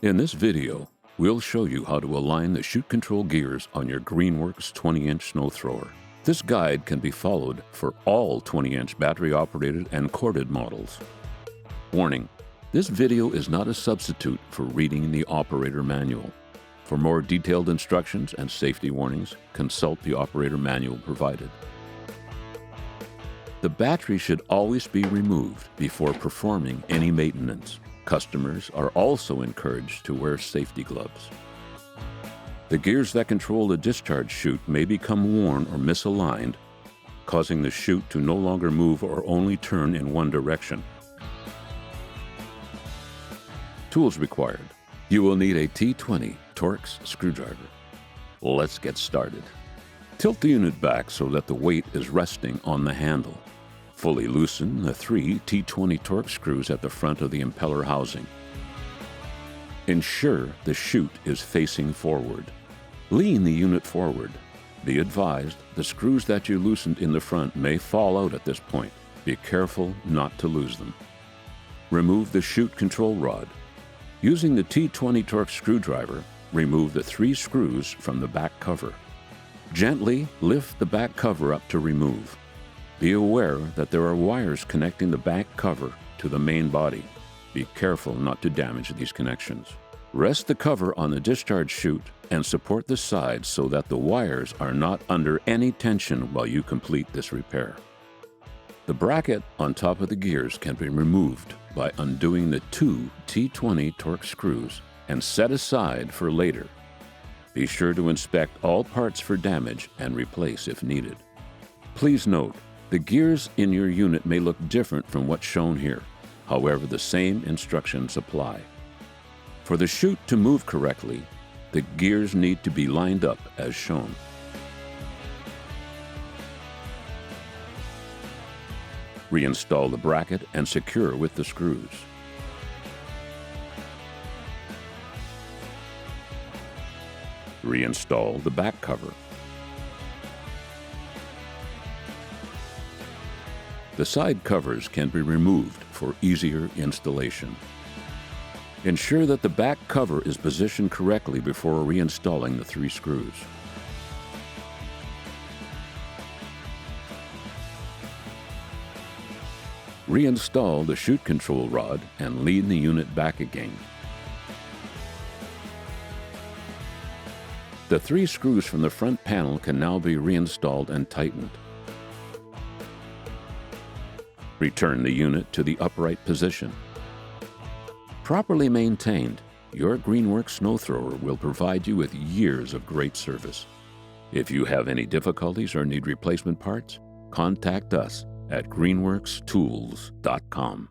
In this video, we'll show you how to align the chute control gears on your Greenworks 20-inch snow thrower. This guide can be followed for all 20-inch battery-operated and corded models. Warning: this video is not a substitute for reading the operator manual. For more detailed instructions and safety warnings, consult the operator manual provided. The battery should always be removed before performing any maintenance. Customers are also encouraged to wear safety gloves. The gears that control the discharge chute may become worn or misaligned, causing the chute to no longer move or only turn in one direction. Tools required. You will need a T20 Torx screwdriver. Let's get started. Tilt the unit back so that the weight is resting on the handle. Fully loosen the 3 T20 Torx screws at the front of the impeller housing. Ensure the chute is facing forward. Lean the unit forward. Be advised, the screws that you loosened in the front may fall out at this point. Be careful not to lose them. Remove the chute control rod. Using the T20 Torx screwdriver, remove the 3 screws from the back cover. Gently lift the back cover up to remove. Be aware that there are wires connecting the back cover to the main body. Be careful not to damage these connections. Rest the cover on the discharge chute and support the sides so that the wires are not under any tension while you complete this repair. The bracket on top of the gears can be removed by undoing the 2 T20 Torx screws and set aside for later. Be sure to inspect all parts for damage and replace if needed. Please note, the gears in your unit may look different from what's shown here. However, the same instructions apply. For the chute to move correctly, the gears need to be lined up as shown. Reinstall the bracket and secure with the screws. Reinstall the back cover. The side covers can be removed for easier installation. Ensure that the back cover is positioned correctly before reinstalling the 3 screws. Reinstall the chute control rod and lean the unit back again. The 3 screws from the front panel can now be reinstalled and tightened. Return the unit to the upright position. Properly maintained, your Greenworks snow thrower will provide you with years of great service. If you have any difficulties or need replacement parts, contact us at greenworkstools.com.